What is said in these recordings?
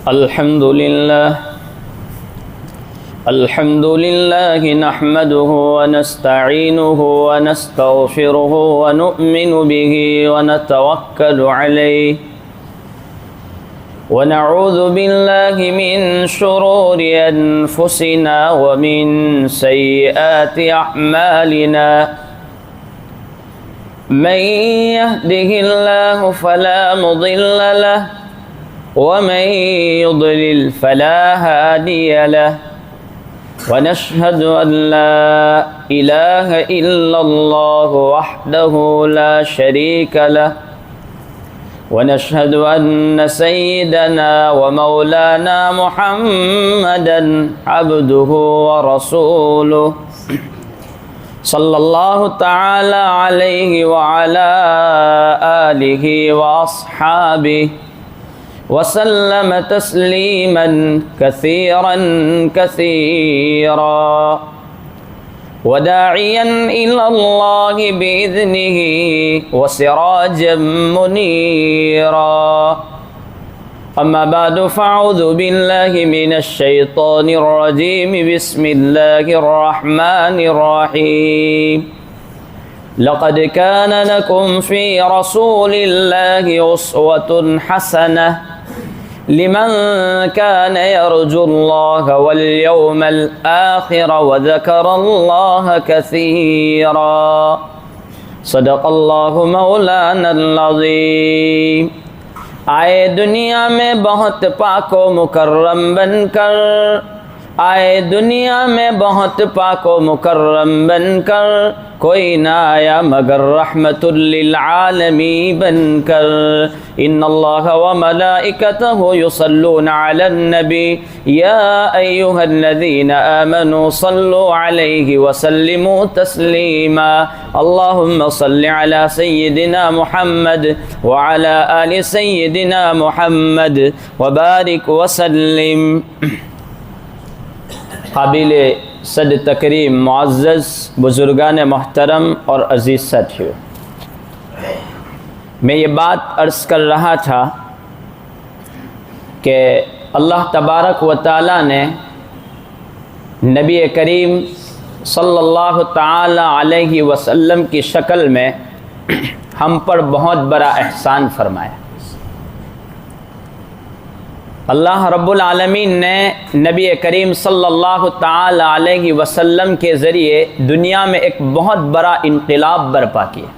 الحمد لله نحمده ونستعينه ونستغفره ونؤمن به ونتوكل عليه ونعوذ بالله من شرور أنفسنا ومن سيئات أعمالنا من يهده الله فلا مضل له ومن يضلل فلا هادي له ونشهد أن لا إله إلا الله وحده لا شريك له ونشهد أن سيدنا ومولانا محمدا عبده ورسوله صلى الله تعالى عليه وعلى آله وأصحابه وسلم تسليما كثيرا كثيرا وداعيا إلى الله بإذنه وسراجا منيرا أما بعد فأعوذ بالله من الشيطان الرجيم بسم الله الرحمن الرحيم لقد كان لكم في رسول الله أسوة حسنة لمن كان يرجو الله واليوم الآخر وذكر الله كثيرا صدق الله مولانا العظيم آئے دنیا میں بہت پاک و مکرم بن کر آئے دنیا میں بہت پاک و مکرم بن کر کوئی نہ آیا مگر رحمت للعالمین بن کر ان اللہ و ملائکتہ یصلون علی النبی یا ایہا الذین آمنوا صلوا علیہ وسلموا تسلیما اللہم صل علی سیدنا محمد وعلی آل سیدنا محمد وبارک وسلم۔ قابل صد تکریم معزز بزرگان محترم اور عزیز ساتھیو، میں یہ بات عرض کر رہا تھا کہ اللہ تبارک و تعالی نے نبی کریم صلی اللہ تعالی علیہ وسلم کی شکل میں ہم پر بہت بڑا احسان فرمایا۔ اللہ رب العالمین نے نبی کریم صلی اللہ تعالی علیہ وسلم کے ذریعے دنیا میں ایک بہت بڑا انقلاب برپا کیا۔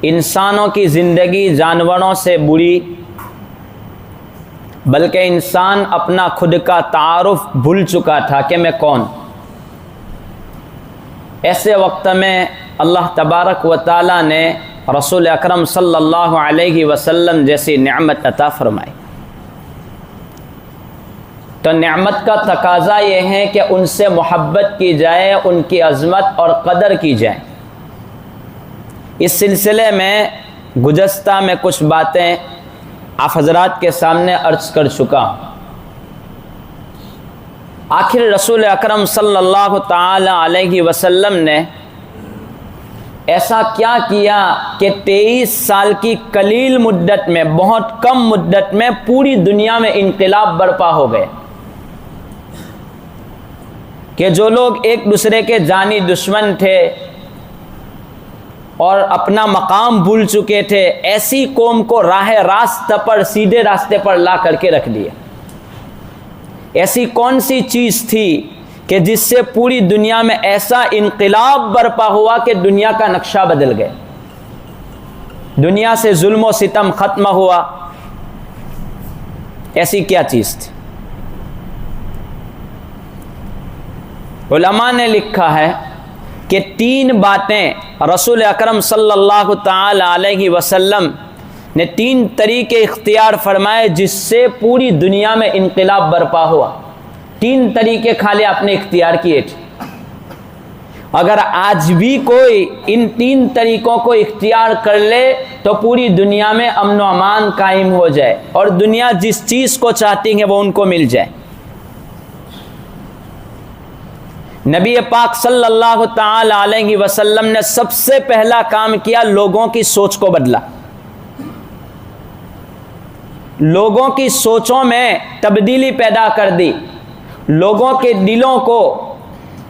انسانوں کی زندگی جانوروں سے بری، بلکہ انسان اپنا خود کا تعارف بھول چکا تھا کہ میں کون۔ ایسے وقت میں اللہ تبارک و تعالی نے رسول اکرم صلی اللہ علیہ وسلم جیسی نعمت عطا فرمائی۔ تو نعمت کا تقاضا یہ ہے کہ ان سے محبت کی جائے، ان کی عظمت اور قدر کی جائے۔ اس سلسلے میں گزشتہ میں کچھ باتیں آپ حضرات کے سامنے عرض کر چکا ہوں۔ آخر رسول اکرم صلی اللہ تعالی علیہ وسلم نے ایسا کیا کیا کہ 23 سال کی قلیل مدت میں، بہت کم مدت میں پوری دنیا میں انقلاب برپا ہو گئے کہ جو لوگ ایک دوسرے کے جانی دشمن تھے اور اپنا مقام بھول چکے تھے، ایسی قوم کو راہ راست پر، سیدھے راستے پر لا کر کے رکھ دیا۔ ایسی کون سی چیز تھی کہ جس سے پوری دنیا میں ایسا انقلاب برپا ہوا کہ دنیا کا نقشہ بدل گیا، دنیا سے ظلم و ستم ختم ہوا؟ ایسی کیا چیز تھی؟ علماء نے لکھا ہے کہ 3 باتیں رسول اکرم صلی اللہ تعالی علیہ وسلم نے 3 طریقے اختیار فرمائے جس سے پوری دنیا میں انقلاب برپا ہوا۔ 3 طریقے خالی آپ نے اختیار کیے تھے۔ اگر آج بھی کوئی ان 3 طریقوں کو اختیار کر لے تو پوری دنیا میں امن و امان قائم ہو جائے اور دنیا جس چیز کو چاہتی ہے وہ ان کو مل جائے۔ نبی پاک صلی اللہ تعالی علیہ وسلم نے سب سے پہلا کام کیا، لوگوں کی سوچ کو بدلا۔ لوگوں کی سوچوں میں تبدیلی پیدا کر دی، لوگوں کے دلوں کو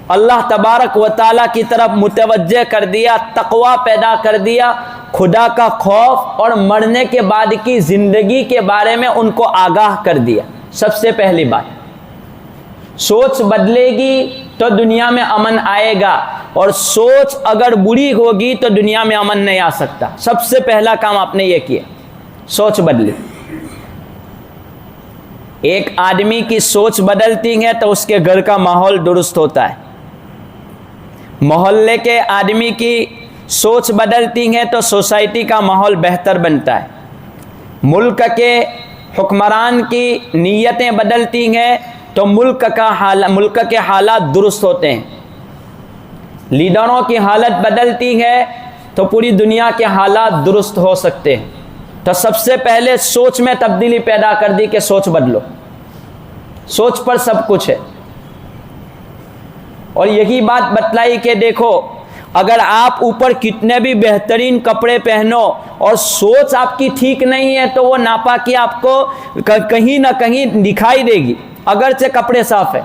اللہ تبارک و تعالیٰ کی طرف متوجہ کر دیا، تقوی پیدا کر دیا، خدا کا خوف اور مرنے کے بعد کی زندگی کے بارے میں ان کو آگاہ کر دیا۔ سب سے پہلی بات، سوچ بدلے گی تو دنیا میں امن آئے گا، اور سوچ اگر بری ہوگی تو دنیا میں امن نہیں آ سکتا۔ سب سے پہلا کام آپ نے یہ کیا، سوچ بدلی۔ ایک آدمی کی سوچ بدلتی ہے تو اس کے گھر کا ماحول درست ہوتا ہے، محلے کے آدمی کی سوچ بدلتی ہے تو سوسائٹی کا ماحول بہتر بنتا ہے، ملک کے حکمران کی نیتیں بدلتی ہیں تو ملک کے حالات درست ہوتے ہیں، لیڈروں کی حالت بدلتی ہے تو پوری دنیا کے حالات درست ہو سکتے ہیں۔ تو سب سے پہلے سوچ میں تبدیلی پیدا کر دی کہ سوچ بدلو، سوچ پر سب کچھ ہے۔ اور یہی بات بتلائی کہ دیکھو اگر آپ اوپر کتنے بھی بہترین کپڑے پہنو اور سوچ آپ کی ٹھیک نہیں ہے تو وہ ناپاکی آپ کو کہیں نہ کہیں دکھائی دے گی، اگرچہ کپڑے صاف ہے۔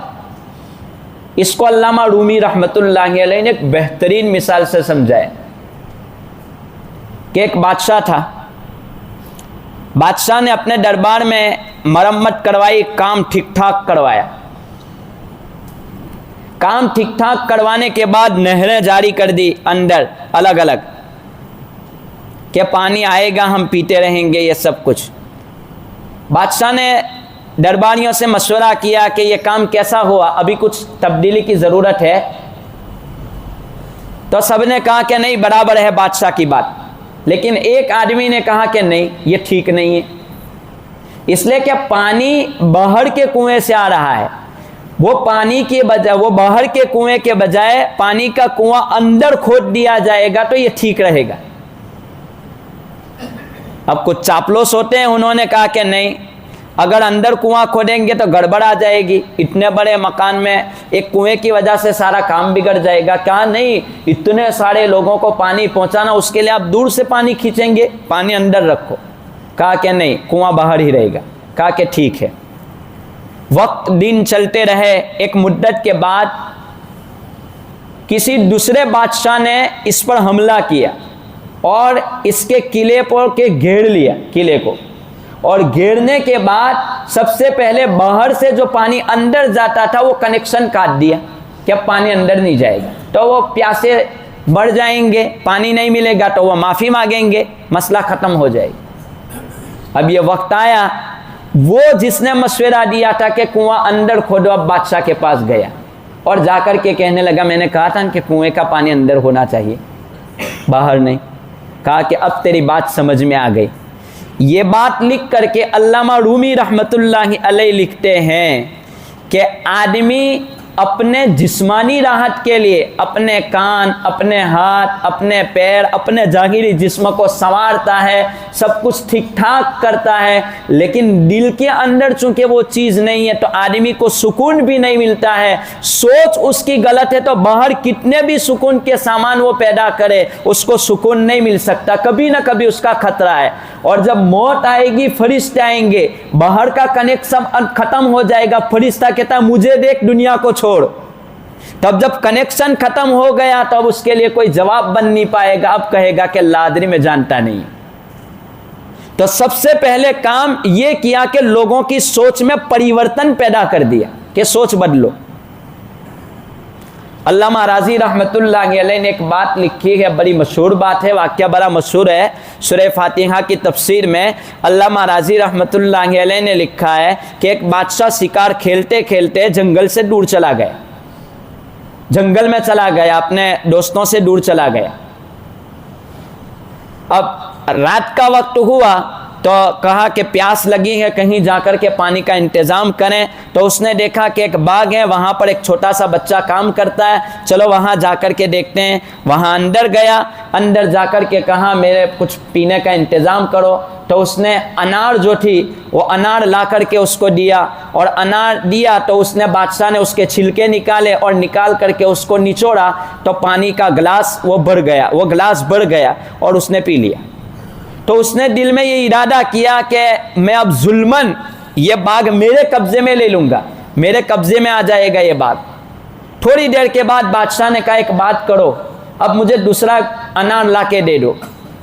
اس کو علامہ رومی رحمۃ اللہ علیہ نے ایک بہترین مثال سے سمجھایا کہ ایک بادشاہ تھا، بادشاہ نے اپنے دربار میں مرمت کروائی، کام ٹھیک ٹھاک کروایا، کام ٹھیک ٹھاک کروانے کے بعد نہریں جاری کر دی اندر الگ الگ کہ پانی آئے گا ہم پیتے رہیں گے، یہ سب کچھ۔ بادشاہ نے درباریوں سے مشورہ کیا کہ یہ کام کیسا ہوا، ابھی کچھ تبدیلی کی ضرورت ہے؟ تو سب نے کہا کہ نہیں، برابر ہے بادشاہ کی بات، لیکن ایک آدمی نے کہا کہ نہیں، یہ ٹھیک نہیں ہے، اس لیے کہ پانی باہر کے کنویں سے آ رہا ہے، وہ پانی کے بجائے، وہ باہر کے کنویں کے بجائے پانی کا کنواں اندر کھود دیا جائے گا تو یہ ٹھیک رہے گا۔ اب کچھ چاپلوس ہوتے ہیں، انہوں نے کہا کہ نہیں، اگر اندر کنواں کھودیں گے تو گڑبڑ آ جائے گی، اتنے بڑے مکان میں ایک کنویں کی وجہ سے سارا کام بگڑ جائے گا۔ کہا نہیں، اتنے سارے لوگوں کو پانی پہنچانا، اس کے لیے آپ دور سے پانی کھینچیں گے، پانی اندر رکھو۔ کہا کہ نہیں، کنواں باہر ہی رہے گا۔ کہا کہ ٹھیک ہے۔ وقت دن چلتے رہے، ایک مدت کے بعد کسی دوسرے بادشاہ نے اس پر حملہ کیا اور اس کے قلعے پر کے گھیر لیا، قلعے کو، اور گھیرنے کے بعد سب سے پہلے باہر سے جو پانی اندر جاتا تھا وہ کنیکشن کاٹ دیا کہ اب پانی اندر نہیں جائے گا، تو وہ پیاسے بڑھ جائیں گے، پانی نہیں ملے گا تو وہ معافی مانگیں گے، مسئلہ ختم ہو جائے گا۔ اب یہ وقت آیا، وہ جس نے مشورہ دیا تھا کہ کنواں اندر کھودو، اب بادشاہ کے پاس گیا اور جا کر کے کہنے لگا میں نے کہا تھا کہ کنویں کا پانی اندر ہونا چاہیے، باہر نہیں۔ کہا کہ اب تیری بات سمجھ میں آ گئی۔ یہ بات لکھ کر کے علامہ رومی رحمۃ اللہ علیہ لکھتے ہیں کہ آدمی اپنے جسمانی راحت کے لیے اپنے کان، اپنے ہاتھ، اپنے پیر، اپنے ظاہری جسم کو سنوارتا ہے، سب کچھ ٹھیک ٹھاک کرتا ہے، لیکن دل کے اندر چونکہ وہ چیز نہیں ہے تو آدمی کو سکون بھی نہیں ملتا ہے۔ سوچ اس کی غلط ہے تو باہر کتنے بھی سکون کے سامان وہ پیدا کرے، اس کو سکون نہیں مل سکتا، کبھی نہ کبھی اس کا خطرہ ہے۔ اور جب موت آئے گی، فرشتے آئیں گے، باہر کا کنیکشن ختم ہو جائے گا، فرشتہ کہتا ہے مجھے دیکھ، دنیا کو چھوڑ۔ تب جب کنیکشن ختم ہو گیا تو اب اس کے لیے کوئی جواب بن نہیں پائے گا، اب کہے گا کہ لادری میں جانتا نہیں۔ تو سب سے پہلے کام یہ کیا کہ لوگوں کی سوچ میں پریورتن پیدا کر دیا کہ سوچ بدلو۔ علامہ راضی رحمۃ اللہ علیہ نے ایک بات لکھی ہے، بڑی مشہور بات ہے، واقعہ بڑا مشہور ہے۔ سورہ فاتحہ کی تفسیر میں علامہ راضی رحمۃ اللہ علیہ نے لکھا ہے کہ ایک بادشاہ شکار کھیلتے کھیلتے جنگل سے دور چلا گیا، جنگل میں چلا گیا، اپنے دوستوں سے دور چلا گیا۔ اب رات کا وقت ہوا تو کہا کہ پیاس لگی ہے، کہیں جا کر کے پانی کا انتظام کریں۔ تو اس نے دیکھا کہ ایک باغ ہے، وہاں پر ایک چھوٹا سا بچہ کام کرتا ہے، چلو وہاں جا کر کے دیکھتے ہیں۔ وہاں اندر گیا، اندر جا کر کے کہا میرے کچھ پینے کا انتظام کرو۔ تو اس نے انار جو تھی وہ انار لا کر کے اس کو دیا، اور انار دیا تو اس نے، بادشاہ نے اس کے چھلکے نکالے اور نکال کر کے اس کو نچوڑا تو پانی کا گلاس وہ بھر گیا، وہ گلاس بھر گیا اور اس نے پی لیا۔ تو اس نے دل میں یہ ارادہ کیا کہ میں اب ظلمن یہ باغ میرے قبضے میں لے لوں گا، میرے قبضے میں آ جائے گا یہ باغ۔ تھوڑی دیر کے بعد بادشاہ نے کہا ایک بات کرو، اب مجھے دوسرا انار لا کے دے دو۔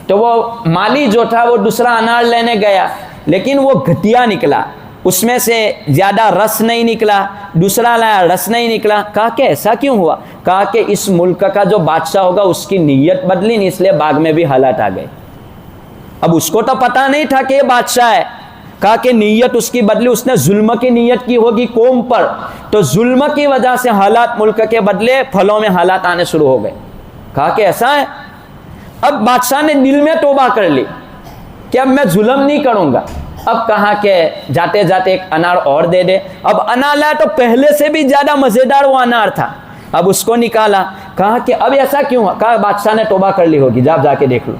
تو وہ مالی جو تھا وہ دوسرا انار لینے گیا، لیکن وہ گھٹیا نکلا، اس میں سے زیادہ رس نہیں نکلا۔ دوسرا لایا، رس نہیں نکلا۔ کہا کہ ایسا کیوں ہوا؟ کہا کہ اس ملک کا جو بادشاہ ہوگا اس کی نیت بدلی نہیں، اس لیے باغ میں بھی حالات آ گئے۔ اب اس کو تو پتا نہیں تھا کہ یہ بادشاہ ہے۔ کہا کہ نیت اس کی بدلی، اس نے ظلم کی نیت کی ہوگی قوم پر، تو ظلم کی وجہ سے حالات ملک کے بدلے، پھلوں میں حالات آنے شروع ہو گئے۔ کہا کہ ایسا ہے۔ اب بادشاہ نے دل میں توبہ کر لی کہ اب میں ظلم نہیں کروں گا۔ اب کہا کہ جاتے جاتے ایک انار اور دے دے۔ اب انار لایا تو پہلے سے بھی زیادہ مزیدار وہ انار تھا، اب اس کو نکالا۔ کہا کہ اب ایسا کیوں ہوا؟ کہا بادشاہ نے توبہ کر لی ہوگی، جا کے دیکھ لو۔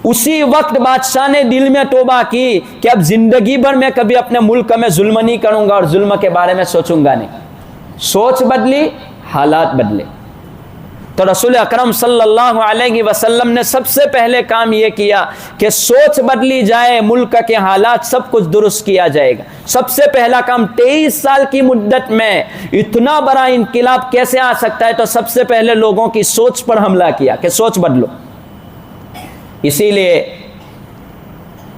اسی وقت بادشاہ نے دل میں توبہ کی کہ اب زندگی بھر میں کبھی اپنے ملک میں ظلم نہیں کروں گا اور ظلم کے بارے میں سوچوں گا نہیں۔ سوچ بدلی، حالات بدلے۔ تو رسول اکرم صلی اللہ علیہ وسلم نے سب سے پہلے کام یہ کیا کہ سوچ بدلی جائے، ملک کے حالات سب کچھ درست کیا جائے گا۔ سب سے پہلا کام 23 سال کی مدت میں اتنا بڑا انقلاب کیسے آ سکتا ہے؟ تو سب سے پہلے لوگوں کی سوچ پر حملہ کیا کہ سوچ بدلو۔ اسی لیے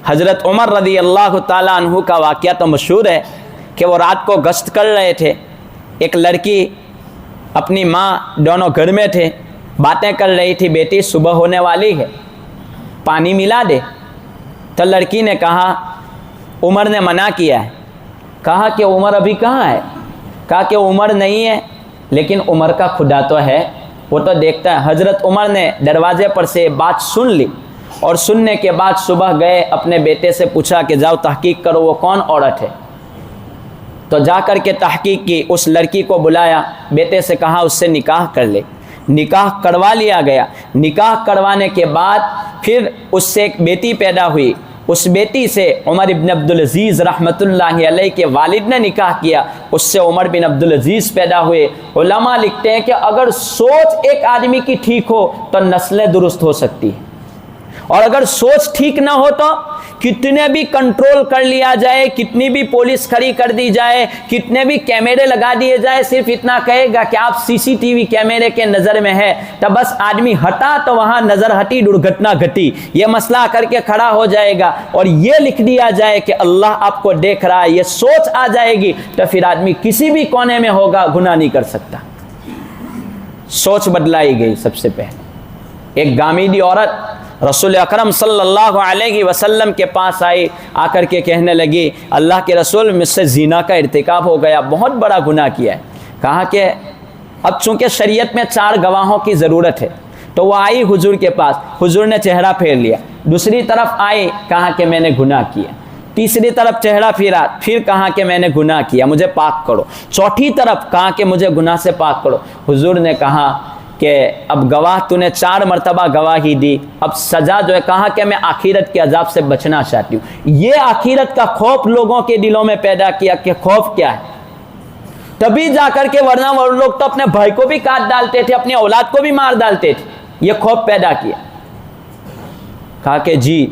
حضرت عمر رضی اللہ تعالیٰ عنہ کا واقعہ تو مشہور ہے کہ وہ رات کو گشت کر رہے تھے، ایک لڑکی اپنی ماں دونوں گھر میں تھے، باتیں کر رہی تھی، بیٹی صبح ہونے والی ہے، پانی ملا دے۔ تو لڑکی نے کہا، عمر نے منع کیا ہے۔ کہا کہ عمر ابھی کہاں ہے؟ کہا کہ عمر نہیں ہے، لیکن عمر کا خدا تو ہے، وہ تو دیکھتا ہے۔ حضرت عمر نے دروازے پر سے بات سن لی، اور سننے کے بعد صبح گئے، اپنے بیٹے سے پوچھا کہ جاؤ تحقیق کرو وہ کون عورت ہے۔ تو جا کر کے تحقیق کی، اس لڑکی کو بلایا، بیٹے سے کہا اس سے نکاح کر لے۔ نکاح کروا لیا گیا۔ نکاح کروانے کے بعد پھر اس سے ایک بیٹی پیدا ہوئی، اس بیٹی سے عمر بن عبدالعزیز رحمۃ اللہ علیہ کے والد نے نکاح کیا، اس سے عمر بن عبدالعزیز پیدا ہوئے۔ علماء لکھتے ہیں کہ اگر سوچ ایک آدمی کی ٹھیک ہو تو نسلیں درست ہو سکتی ہیں، اور اگر سوچ ٹھیک نہ ہو تو کتنے بھی کنٹرول کر لیا جائے، کتنی بھی پولیس کھڑی کر دی جائے، کتنے بھی کیمرے لگا دیے جائے، صرف اتنا کہے گا کہ آپ CCTV کیمرے کے نظر میں ہے، تو بس آدمی ہٹا تو وہاں نظر ہٹی، درگھٹنا گھٹی، یہ مسئلہ آ کر کے کھڑا ہو جائے گا، اور یہ لکھ دیا جائے کہ اللہ آپ کو دیکھ رہا ہے، یہ سوچ آ جائے گی تو پھر آدمی کسی بھی کونے میں ہوگا گناہ نہیں کر سکتا۔ سوچ بدلائی گئی۔ سب سے پہلے ایک گامیدی عورت رسول اکرم صلی اللہ علیہ وسلم کے پاس آئی، آ کر کے کہنے لگی، اللہ کے رسول مجھ سے زنا کا ارتکاب ہو گیا، بہت بڑا گناہ کیا ہے۔ کہا کہ اب چونکہ شریعت میں 4 گواہوں کی ضرورت ہے، تو وہ آئی حضور کے پاس، حضور نے چہرہ پھیر لیا۔ دوسری طرف آئی، کہا کہ میں نے گناہ کیا۔ تیسری طرف چہرہ پھیرا، پھر کہا کہ میں نے گناہ کیا، مجھے پاک کرو۔ چوتھی طرف کہا کہ مجھے گناہ سے پاک کرو۔ حضور نے کہا کہ اب گواہ تو نے 4 مرتبہ گواہی دی، اب سزا جو ہے، کہا کہ میں آخرت کے عذاب سے بچنا چاہتی ہوں۔ یہ آخرت کا خوف لوگوں کے دلوں میں پیدا کیا کہ خوف کیا ہے، تبھی جا کر کے، ورنہ وہ لوگ تو اپنے بھائی کو بھی کاٹ ڈالتے تھے، اپنی اولاد کو بھی مار ڈالتے تھے، یہ خوف پیدا کیا۔ کہا کہ جی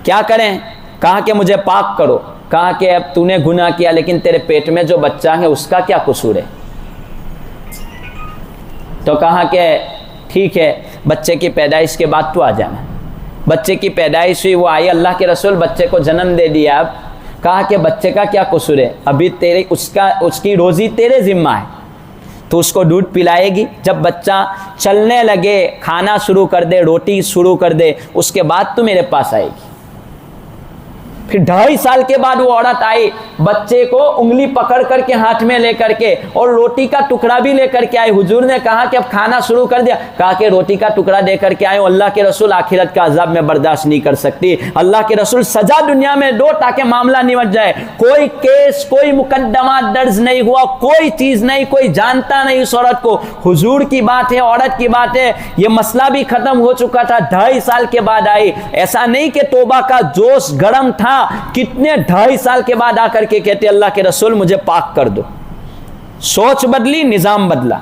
کیا کریں؟ کہا کہ مجھے پاک کرو۔ کہا کہ اب تو نے گناہ کیا، لیکن تیرے پیٹ میں جو بچہ ہے اس کا کیا قصور ہے؟ تو کہا کہ ٹھیک ہے، بچے کی پیدائش کے بعد تو آ جانا۔ بچے کی پیدائش ہوئی، وہ آئی، اللہ کے رسول بچے کو جنم دے دیا۔ اب کہا کہ بچے کا کیا قصور ہے؟ ابھی تیرے اس کی روزی تیرے ذمہ ہے، تو اس کو دودھ پلائے گی، جب بچہ چلنے لگے، کھانا شروع کر دے، روٹی شروع کر دے، اس کے بعد تو میرے پاس آئے گی۔ پھر 2.5 سال کے بعد وہ عورت آئی، بچے کو انگلی پکڑ کر کے ہاتھ میں لے کر کے، اور روٹی کا ٹکڑا بھی لے کر کے آئی۔ حضور نے کہا کہ اب کھانا شروع کر دیا۔ کہا کہ روٹی کا ٹکڑا دے کر کے آئے ہوں، اللہ کے رسول آخرت کا عذاب میں برداشت نہیں کر سکتی، اللہ کے رسول سزا دنیا میں دو تاکہ معاملہ نمٹ جائے۔ کوئی کیس، کوئی مقدمہ درج نہیں ہوا، کوئی چیز نہیں، کوئی جانتا نہیں اس عورت کو۔ حضور کی بات ہے، عورت کی بات ہے، یہ مسئلہ بھی ختم ہو چکا تھا، 2.5 سال کے بعد آئی۔ ایسا نہیں کہ توبہ کا جوش گرم تھا، کتنے 2.5 سال کے بعد آ کر کے کہتے اللہ کے رسول مجھے پاک کر دو۔ سوچ بدلی، نظام بدلا۔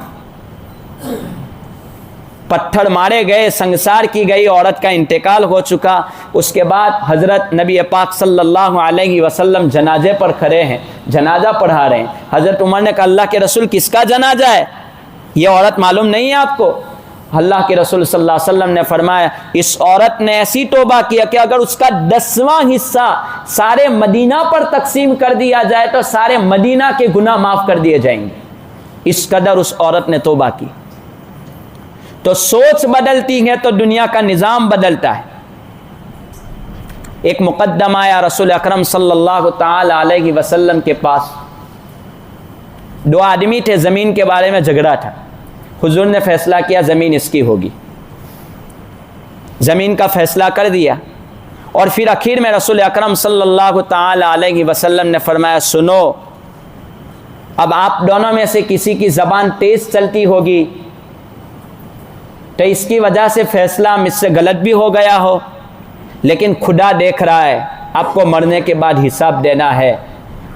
پتھر مارے گئے، سنگسار کی گئی، عورت کا انتقال ہو چکا۔ اس کے بعد حضرت نبی پاک صلی اللہ علیہ وسلم جنازے پر کھڑے ہیں، جنازہ پڑھا رہے ہیں۔ حضرت عمر نے کہا اللہ کے رسول کس کا جنازہ ہے؟ یہ عورت معلوم نہیں ہے آپ کو؟ اللہ کے رسول صلی اللہ علیہ وسلم نے فرمایا اس عورت نے ایسی توبہ کیا کہ اگر اس کا 10واں حصہ سارے مدینہ پر تقسیم کر دیا جائے تو سارے مدینہ کے گناہ معاف کر دیے جائیں گے، اس قدر اس عورت نے توبہ کی۔ تو سوچ بدلتی ہے تو دنیا کا نظام بدلتا ہے۔ ایک مقدم آیا رسول اکرم صلی اللہ تعالی علیہ وسلم کے پاس، دو آدمی تھے، زمین کے بارے میں جھگڑا تھا۔ حضور نے فیصلہ کیا زمین اس کی ہوگی، زمین کا فیصلہ کر دیا، اور پھر آخر میں رسول اکرم صلی اللہ تعالی علیہ وسلم نے فرمایا سنو، اب آپ دونوں میں سے کسی کی زبان تیز چلتی ہوگی تو اس کی وجہ سے فیصلہ مجھ سے غلط بھی ہو گیا ہو، لیکن خدا دیکھ رہا ہے، آپ کو مرنے کے بعد حساب دینا ہے،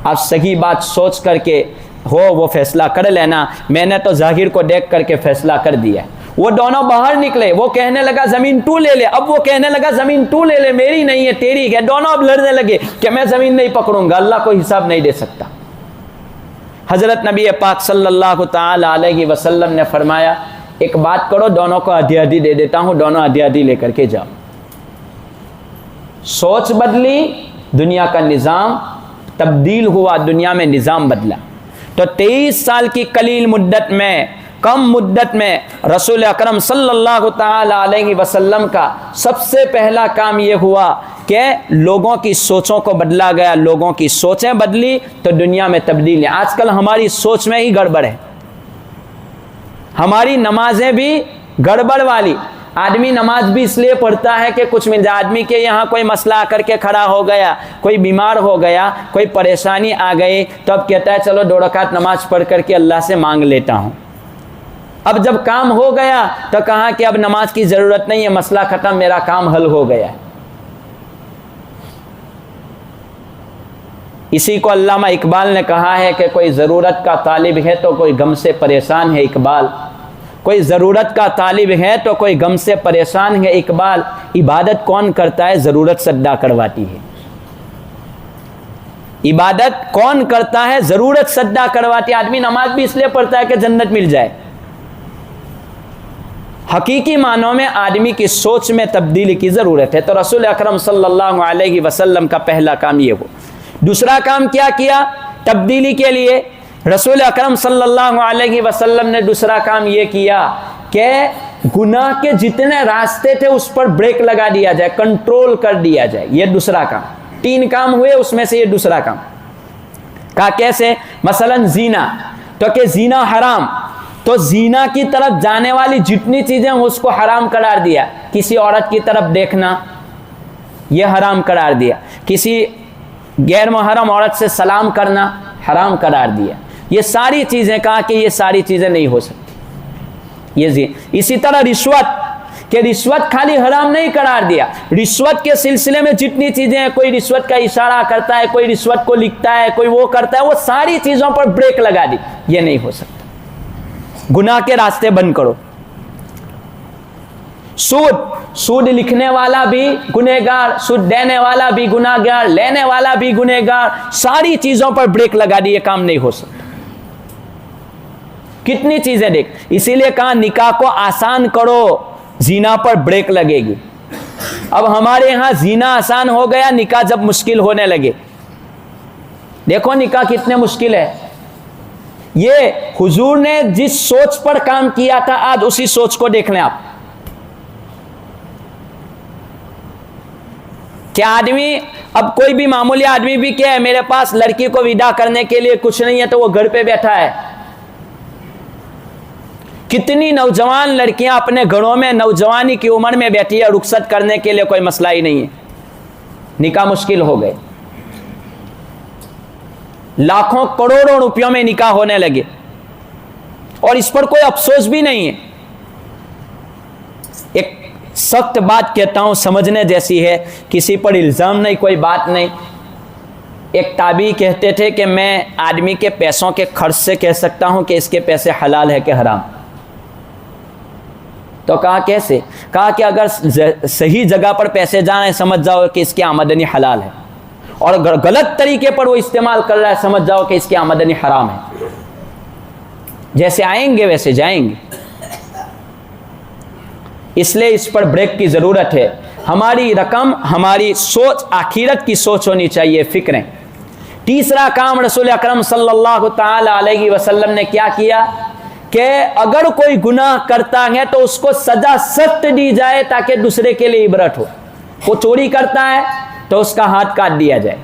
آپ صحیح بات سوچ کر کے ہو وہ فیصلہ کر لینا، میں نے تو ظاہر کو دیکھ کر کے فیصلہ کر دیا۔ وہ دونوں باہر نکلے، وہ کہنے لگا زمین تو لے لے، اب وہ کہنے لگا زمین تو لے لے، میری نہیں ہے تیری ہے۔ دونوں اب لڑنے لگے کہ میں زمین نہیں پکڑوں گا، اللہ کو حساب نہیں دے سکتا۔ حضرت نبی پاک صلی اللہ تعالی علیہ وسلم نے فرمایا ایک بات کرو، دونوں کو آدھی آدھی دے دیتا ہوں، دونوں آدھی آدھی لے کر کے جاؤ۔ سوچ بدلی، دنیا کا نظام تبدیل ہوا، دنیا میں نظام بدلا۔ تو 23 سال کی قلیل مدت میں، کم مدت میں رسول اکرم صلی اللہ تعالی علیہ وسلم کا سب سے پہلا کام یہ ہوا کہ لوگوں کی سوچوں کو بدلا گیا، لوگوں کی سوچیں بدلی تو دنیا میں تبدیلی۔ آج کل ہماری سوچ میں ہی گڑبڑ ہے، ہماری نمازیں بھی گڑبڑ والی۔ آدمی نماز بھی اس لیے پڑھتا ہے کہ کچھ مل جائے، آدمی کے یہاں کوئی مسئلہ آ کر کے کھڑا ہو گیا، کوئی بیمار ہو گیا، کوئی پریشانی آ گئی تو اب کہتا ہے چلو 2 رکعت نماز پڑھ کر کے اللہ سے مانگ لیتا ہوں۔ اب جب کام ہو گیا تو کہا کہ اب نماز کی ضرورت نہیں ہے، مسئلہ ختم، میرا کام حل ہو گیا ہے۔ اسی کو علامہ اقبال نے کہا ہے کہ کوئی ضرورت کا طالب ہے تو کوئی غم سے پریشان ہے اقبال، کوئی ضرورت کا طالب ہے تو کوئی غم سے پریشان ہے اقبال، عبادت کون کرتا ہے ضرورت صدا کرواتی ہے۔ عبادت کون کرتا ہے ضرورت صدا کرواتی ہے۔ آدمی نماز بھی اس لیے پڑھتا ہے کہ جنت مل جائے۔ حقیقی معنوں میں آدمی کی سوچ میں تبدیلی کی ضرورت ہے۔ تو رسول اکرم صلی اللہ علیہ وسلم کا پہلا کام یہ ہو۔ دوسرا کام کیا کیا تبدیلی کے لیے؟ رسول اکرم صلی اللہ علیہ وسلم نے دوسرا کام یہ کیا کہ گناہ کے جتنے راستے تھے اس پر بریک لگا دیا جائے، کنٹرول کر دیا جائے۔ یہ دوسرا کام۔ 3 کام ہوئے، اس میں سے یہ دوسرا کام۔ کہا کیسے؟ مثلا زینا، تو کہ زینا حرام، تو زینا کی طرف جانے والی جتنی چیزیں اس کو حرام قرار دیا۔ کسی عورت کی طرف دیکھنا یہ حرام قرار دیا، کسی غیر محرم عورت سے سلام کرنا حرام قرار دیا۔ یہ ساری چیزیں کہا کہ یہ ساری چیزیں نہیں ہو سکتی۔ یہ اسی طرح رشوت، کہ رشوت خالی حرام نہیں قرار دیا، رشوت کے سلسلے میں جتنی چیزیں ہیں، کوئی رشوت کا اشارہ کرتا ہے، کوئی رشوت کو لکھتا ہے، کوئی وہ کرتا ہے، وہ ساری چیزوں پر بریک لگا دی۔ یہ نہیں ہو سکتا، گناہ کے راستے بند کرو۔ سود لکھنے والا بھی گنہگار، سود دینے والا بھی گنہگار، لینے والا بھی گنہگار، ساری چیزوں پر بریک لگا دی، یہ کام نہیں ہو سکتا۔ کتنی چیزیں دیکھ، اسی لیے کہا نکاح کو آسان کرو، زنا پر بریک لگے گی۔ اب ہمارے ہاں زنا آسان ہو گیا، نکاح جب مشکل ہونے لگے۔ دیکھو نکاح کتنے مشکل ہے۔ یہ حضور نے جس سوچ پر کام کیا تھا آج اسی سوچ کو دیکھ لیں آپ، کہ آدمی اب کوئی بھی معمولی آدمی بھی کیا ہے، میرے پاس لڑکی کو ودا کرنے کے لیے کچھ نہیں ہے تو وہ گھر پہ بیٹھا ہے۔ کتنی نوجوان لڑکیاں اپنے گھروں میں نوجوانی کی عمر میں بیٹھی ہے، رخصت کرنے کے لیے کوئی مسئلہ ہی نہیں ہے، نکاح مشکل ہو گئے۔ لاکھوں کروڑوں روپیوں میں نکاح ہونے لگے اور اس پر کوئی افسوس بھی نہیں ہے۔ ایک سخت بات کہتا ہوں، سمجھنے جیسی ہے، کسی پر الزام نہیں، کوئی بات نہیں۔ ایک تابعی کہتے تھے کہ میں آدمی کے پیسوں کے خرچ سے کہہ سکتا ہوں کہ اس کے پیسے حلال ہے کہ حرام۔ تو کہا کیسے؟ کہا کہ اگر صحیح جگہ پر پیسے جانے سمجھ جاؤ کہ اس کی آمدنی حلال ہے، اور اگر غلط طریقے پر وہ استعمال کر رہا ہے سمجھ جاؤ کہ اس کی آمدنی حرام ہے۔ جیسے آئیں گے ویسے جائیں گے۔ اس لیے اس پر بریک کی ضرورت ہے۔ ہماری رقم، ہماری سوچ آخرت کی سوچ ہونی چاہیے، فکریں۔ تیسرا کام رسول اکرم صلی اللہ تعالی علیہ وسلم نے کیا کیا کہ اگر کوئی گناہ کرتا ہے تو اس کو سزا سخت دی جائے تاکہ دوسرے کے لیے عبرت ہو۔ وہ چوری کرتا ہے تو اس کا ہاتھ کاٹ دیا جائے۔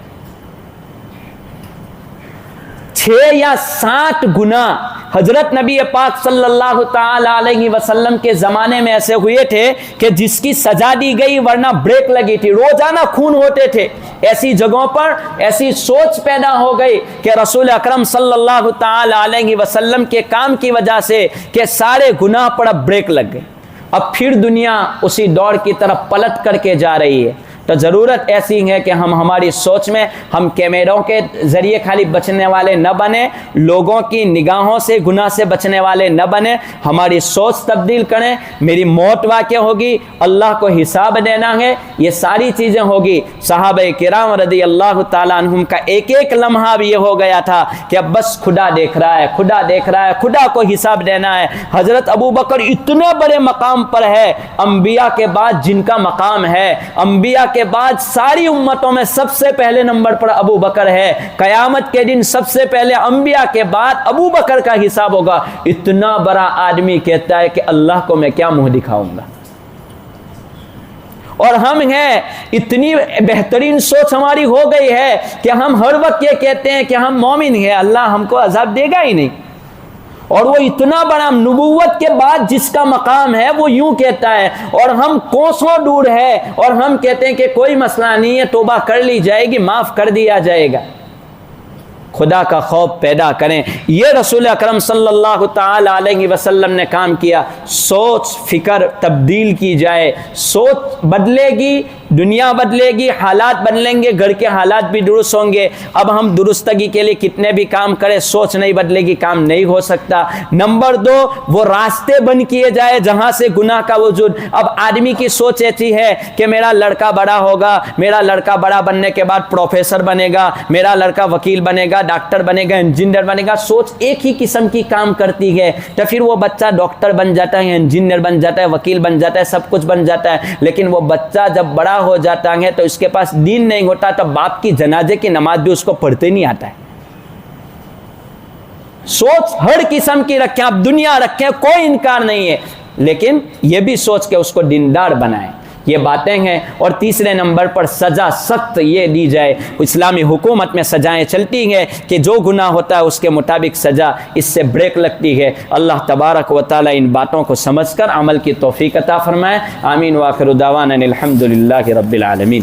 6 یا 7 گناہ حضرت نبی پاک صلی اللہ تعالی علیہ وسلم کے زمانے میں ایسے ہوئے تھے کہ جس کی سزا دی گئی ورنہ بریک لگی تھی، روزانہ خون ہوتے تھے۔ ایسی جگہوں پر ایسی سوچ پیدا ہو گئی کہ رسول اکرم صلی اللہ تعالی علیہ وسلم کے کام کی وجہ سے کہ سارے گناہ پر اب بریک لگ گئے۔ اب پھر دنیا اسی دور کی طرف پلٹ کر کے جا رہی ہے۔ تو ضرورت ایسی ہے کہ ہم ہماری سوچ میں ہم کیمروں کے ذریعے خالی بچنے والے نہ بنیں، لوگوں کی نگاہوں سے گناہ سے بچنے والے نہ بنیں، ہماری سوچ تبدیل کریں۔ میری موت واقع ہوگی، اللہ کو حساب دینا ہے، یہ ساری چیزیں ہوگی۔ صحابہ کرام رضی اللہ تعالیٰ عنہم کا ایک ایک لمحہ بھی یہ ہو گیا تھا کہ اب بس خدا دیکھ رہا ہے، خدا دیکھ رہا ہے، خدا کو حساب دینا ہے۔ حضرت ابو بکر اتنے بڑے مقام پر ہے، انبیاء کے بعد جن کا مقام ہے، انبیاء کے بعد ساری امتوں میں سب سے پہلے نمبر پر ابو بکر ہے۔ قیامت کے دن سب سے پہلے انبیاء کے بعد ابو بکر کا حساب ہوگا۔ اتنا بڑا آدمی کہتا ہے کہ اللہ کو میں کیا منہ دکھاؤں گا، اور ہم ہیں اتنی بہترین سوچ ہماری ہو گئی ہے کہ ہم ہر وقت یہ کہتے ہیں کہ ہم مومن ہیں، اللہ ہم کو عذاب دے گا ہی نہیں۔ اور وہ اتنا بڑا نبوت کے بعد جس کا مقام ہے وہ یوں کہتا ہے، اور ہم کوسوں دور ہے اور ہم کہتے ہیں کہ کوئی مسئلہ نہیں ہے، توبہ کر لی جائے گی، معاف کر دیا جائے گا۔ خدا کا خوف پیدا کریں۔ یہ رسول اکرم صلی اللہ تعالی علیہ وسلم نے کام کیا۔ سوچ فکر تبدیل کی جائے، سوچ بدلے گی، دنیا بدلے گی، حالات بدلیں گے، گھر کے حالات بھی درست ہوں گے۔ اب ہم درستگی کے لیے کتنے بھی کام کریں، سوچ نہیں بدلے گی، کام نہیں ہو سکتا۔ نمبر 2، وہ راستے بند کیے جائے جہاں سے گناہ کا وجود۔ اب آدمی کی سوچ ایسی ہے کہ میرا لڑکا بڑا ہوگا، میرا لڑکا بڑا بننے کے بعد پروفیسر بنے گا، میرا لڑکا وکیل بنے گا، ڈاکٹر بنے گا، انجینئر بنے گا۔ سوچ ایک ہی قسم کی کام کرتی ہے، تو پھر وہ بچہ ڈاکٹر بن جاتا ہے، انجینئر بن جاتا ہے، وکیل بن جاتا ہے، سب کچھ بن جاتا ہے۔ لیکن وہ بچہ جب بڑا ہو جاتا ہے تو اس کے پاس دین نہیں ہوتا، تو باپ کی جنازے کی نماز بھی اس کو پڑھتے نہیں آتا ہے۔ سوچ ہر قسم کی رکھیں، آپ دنیا رکھیں، کوئی انکار نہیں ہے، لیکن یہ بھی سوچ کے اس کو دیندار بنائیں۔ یہ باتیں ہیں۔ اور تیسرے نمبر پر سزا سخت یہ دی جائے۔ اسلامی حکومت میں سزائیں چلتی ہیں کہ جو گناہ ہوتا ہے اس کے مطابق سزا، اس سے بریک لگتی ہے۔ اللہ تبارک و تعالی ان باتوں کو سمجھ کر عمل کی توفیق عطا فرمائے۔ آمین۔ وآخر دعوانا الحمد للہ رب العالمین۔